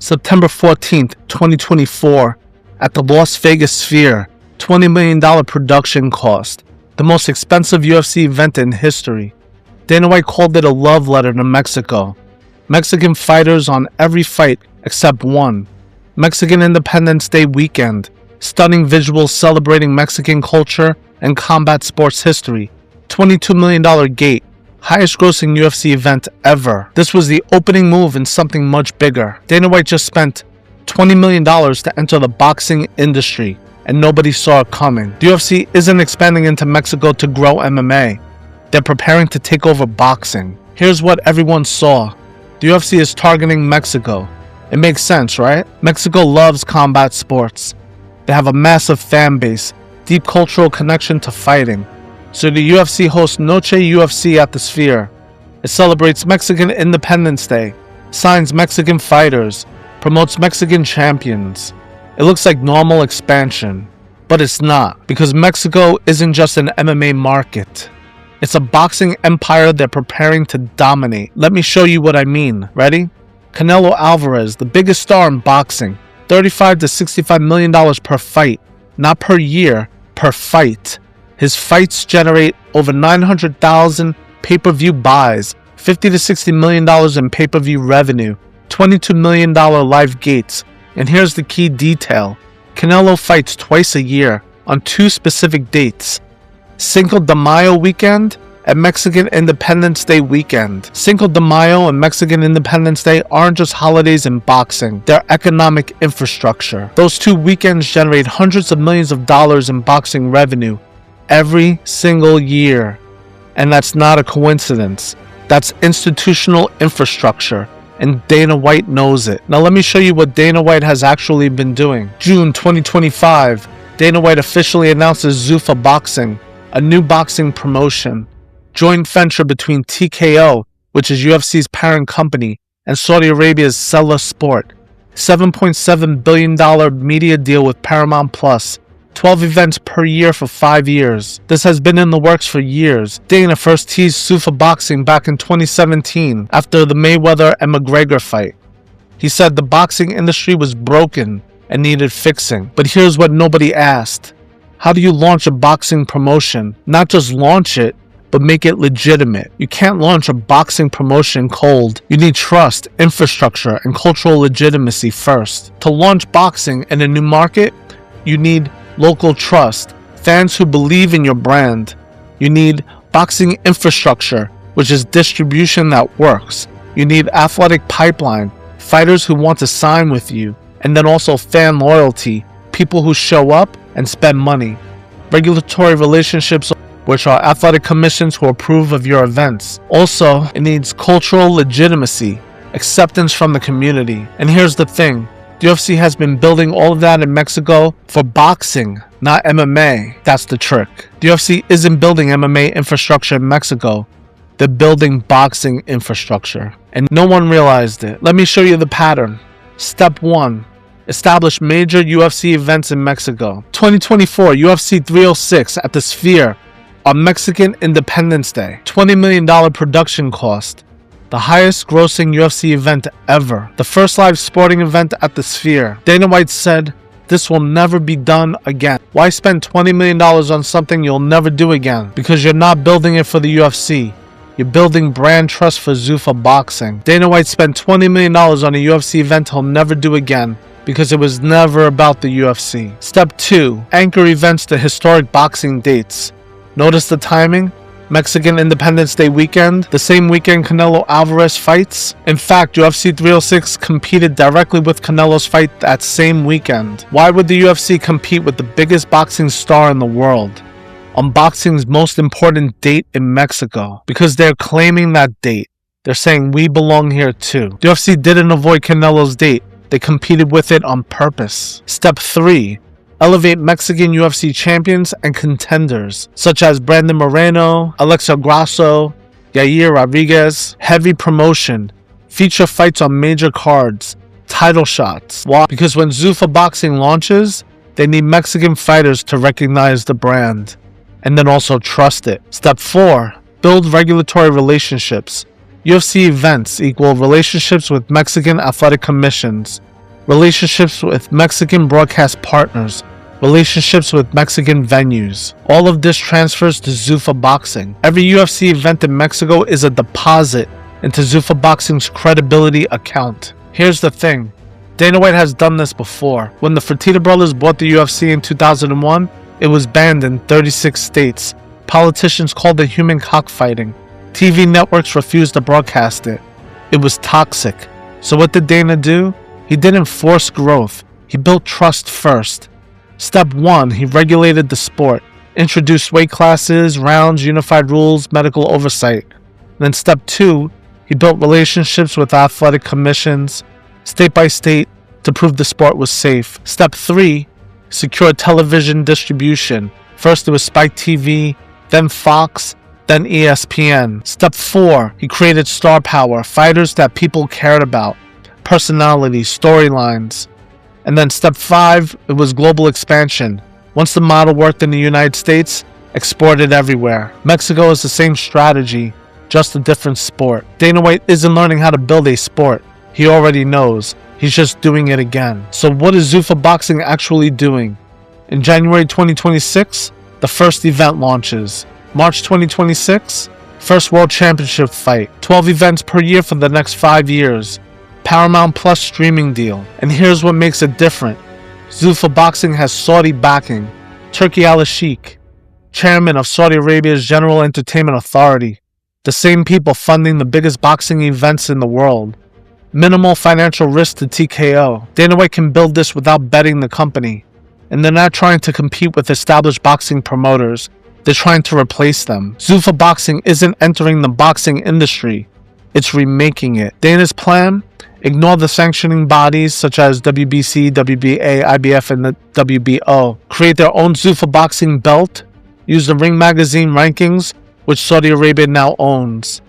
September 14th, 2024, at the Las Vegas Sphere, $20 million production cost, the most expensive UFC event in history. Dana White called it a love letter to Mexico. Mexican fighters on every fight except one. Mexican Independence Day weekend, stunning visuals celebrating Mexican culture and combat sports history, $22 million gate, highest grossing UFC event ever. This was the opening move in something much bigger. Dana White just spent $20 million to enter the boxing industry, and nobody saw it coming. The UFC isn't expanding into Mexico to grow MMA. They're preparing to take over boxing. Here's what everyone saw. The UFC is targeting Mexico. It makes sense, right? Mexico loves combat sports. They have a massive fan base, deep cultural connection to fighting. So the UFC hosts Noche UFC at the Sphere. It celebrates Mexican Independence Day, signs Mexican fighters, promotes Mexican champions. It looks like normal expansion, but it's not, because Mexico isn't just an MMA market. It's a boxing empire they're preparing to dominate. Let me show you what I mean. Ready? Canelo Alvarez, the biggest star in boxing, $35 to $65 million per fight, not per year, per fight. His fights generate over 900,000 pay-per-view buys, $50 to $60 million in pay-per-view revenue, $22 million live gates. And here's the key detail. Canelo fights twice a year on two specific dates. Cinco de Mayo weekend and Mexican Independence Day weekend. Cinco de Mayo and Mexican Independence Day aren't just holidays in boxing, they're economic infrastructure. Those two weekends generate hundreds of millions of dollars in boxing revenue every single year. And that's not a coincidence. That's institutional infrastructure, and Dana White knows it. Now let me show you what Dana White has actually been doing. June 2025, Dana White officially announces Zuffa Boxing, a new boxing promotion. Joint venture between TKO, which is UFC's parent company, and Saudi Arabia's Sella Sport. $7.7 billion media deal with Paramount Plus. 12 events per year for 5 years. This has been in the works for years. Dana first teased Zuffa Boxing back in 2017 after the Mayweather and McGregor fight. He said the boxing industry was broken and needed fixing. But here's what nobody asked. How do you launch a boxing promotion? Not just launch it, but make it legitimate. You can't launch a boxing promotion cold. You need trust, infrastructure, and cultural legitimacy first. To launch boxing in a new market, you need local trust, fans who believe in your brand. You need boxing infrastructure, which is distribution that works. You need athletic pipeline, fighters who want to sign with you, and then also fan loyalty, people who show up and spend money. Regulatory relationships, which are athletic commissions who approve of your events. Also, it needs cultural legitimacy, acceptance from the community. And here's the thing. The UFC has been building all of that in Mexico for boxing, not MMA. That's the trick. The UFC isn't building MMA infrastructure in Mexico. They're building boxing infrastructure. And no one realized it. Let me show you the pattern. Step 1. Establish major UFC events in Mexico. 2024 UFC 306 at the Sphere on Mexican Independence Day. $20 million production cost. The highest grossing UFC event ever. The first live sporting event at the Sphere. Dana White said, this will never be done again. Why spend $20 million on something you'll never do again? Because you're not building it for the UFC. You're building brand trust for Zuffa Boxing. Dana White spent $20 million on a UFC event he'll never do again, because it was never about the UFC. Step 2. Anchor events to historic boxing dates. Notice the timing? Mexican Independence Day weekend, the same weekend Canelo Alvarez fights. In fact, UFC 306 competed directly with Canelo's fight that same weekend. Why would the UFC compete with the biggest boxing star in the world on boxing's most important date in Mexico? Because they're claiming that date. They're saying we belong here too. The UFC didn't avoid Canelo's date. They competed with it on purpose. Step 3. Elevate Mexican UFC champions and contenders, such as Brandon Moreno, Alexa Grasso, Yair Rodriguez. Heavy promotion. Feature fights on major cards. Title shots. Why? Because when Zuffa Boxing launches, they need Mexican fighters to recognize the brand and then also trust it. Step 4. Build regulatory relationships. UFC events equal relationships with Mexican athletic commissions. relationships with Mexican broadcast partners, relationships with Mexican venues. All of this transfers to Zuffa Boxing. Every UFC event in Mexico is a deposit into Zuffa Boxing's credibility account. Here's the thing. Dana White has done this before. When the Fertitta brothers bought the UFC in 2001, it was banned in 36 states. Politicians called it human cockfighting. TV networks refused to broadcast it. It was toxic. So what did Dana do? He didn't force growth. He built trust first. Step 1, he regulated the sport, introduced weight classes, rounds, unified rules, medical oversight. Then step 2, he built relationships with athletic commissions, state by state, to prove the sport was safe. Step 3, secured television distribution. First it was Spike TV, then Fox, then ESPN. Step 4, he created star power, fighters that people cared about, personalities, storylines. And then step 5, it was global expansion. Once the model worked in the United States, exported everywhere. Mexico is the same strategy, just a different sport. Dana White isn't learning how to build a sport. He already knows. He's just doing it again. So what is Zuffa Boxing actually doing? In January 2026, the first event launches. March 2026, first World Championship fight. 12 events per year for the next 5 years. Paramount Plus streaming deal. And here's what makes it different. Zuffa Boxing has Saudi backing. Turki al-Sheikh, chairman of Saudi Arabia's General Entertainment Authority. The same people funding the biggest boxing events in the world. Minimal financial risk to TKO. Dana White can build this without betting the company. And they're not trying to compete with established boxing promoters. They're trying to replace them. Zuffa Boxing isn't entering the boxing industry. It's remaking it. Dana's plan? Ignore the sanctioning bodies such as WBC, WBA, IBF, and the WBO. Create their own Zuffa Boxing belt. Use the Ring Magazine rankings, which Saudi Arabia now owns.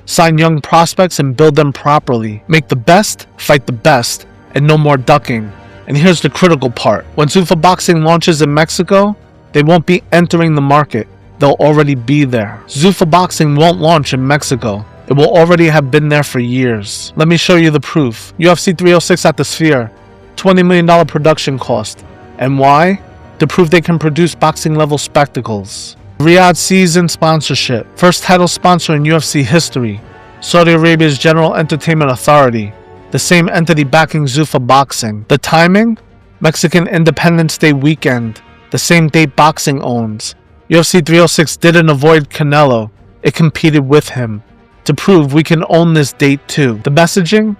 Sign young prospects and build them properly. Make the best fight the best, and no more ducking. And here's the critical part. When Zuffa Boxing launches in Mexico, they won't be entering the market. They'll already be there. Zuffa Boxing won't launch in Mexico. It will already have been there for years. Let me show you the proof. UFC 306 at the Sphere. $20 million production cost. And why? To prove they can produce boxing-level spectacles. Riyadh season sponsorship. First title sponsor in UFC history. Saudi Arabia's General Entertainment Authority. The same entity backing Zuffa Boxing. The timing? Mexican Independence Day weekend. The same date boxing owns. UFC 306 didn't avoid Canelo. It competed with him. To prove we can own this date too. The messaging?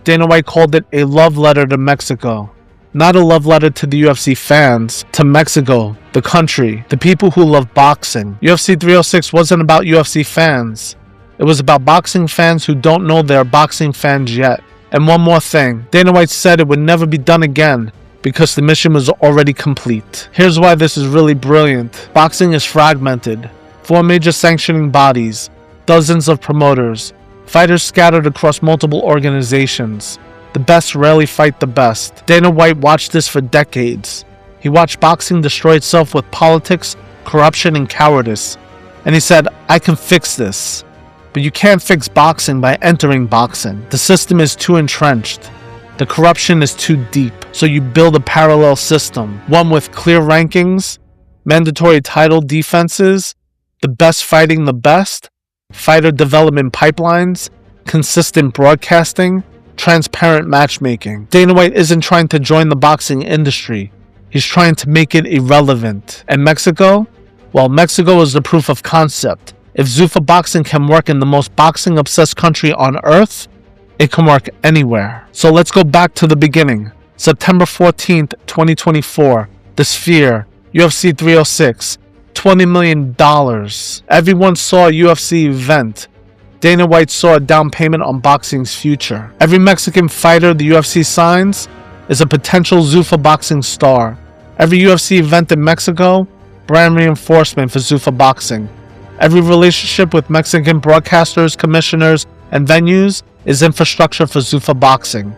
Dana White called it a love letter to Mexico. Not a love letter to the UFC fans, to Mexico, the country, the people who love boxing. UFC 306 wasn't about UFC fans. It was about boxing fans who don't know they're boxing fans yet. And one more thing, Dana White said it would never be done again because the mission was already complete. Here's why this is really brilliant. Boxing is fragmented. 4 major sanctioning bodies, dozens of promoters, fighters scattered across multiple organizations. The best rarely fight the best. Dana White watched this for decades. He watched boxing destroy itself with politics, corruption, and cowardice. And he said, I can fix this. But you can't fix boxing by entering boxing. The system is too entrenched. The corruption is too deep. So you build a parallel system. One with clear rankings, mandatory title defenses, the best fighting the best, fighter development pipelines, consistent broadcasting, transparent matchmaking. Dana White isn't trying to join the boxing industry. He's trying to make it irrelevant. And Mexico? Well, Mexico is the proof of concept. If Zuffa Boxing can work in the most boxing-obsessed country on earth, it can work anywhere. So let's go back to the beginning. September 14th, 2024. The Sphere. UFC 306. $20 million. Everyone saw a UFC event. Dana White saw a down payment on boxing's future. Every Mexican fighter the UFC signs is a potential Zuffa Boxing star. Every UFC event in Mexico, brand reinforcement for Zuffa Boxing. Every relationship with Mexican broadcasters, commissioners, and venues is infrastructure for Zuffa Boxing.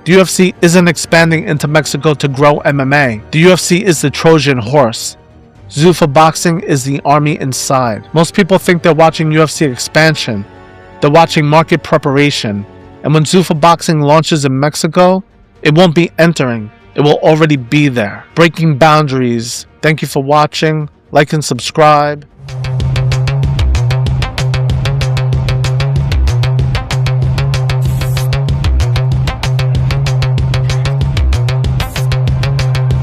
The UFC isn't expanding into Mexico to grow MMA. The UFC is the Trojan horse. Zuffa Boxing is the army inside. Most people think they're watching UFC expansion. They're watching market preparation. And when Zuffa Boxing launches in Mexico, It won't be entering. It will already be there. Breaking boundaries. Thank you for watching. Like and subscribe.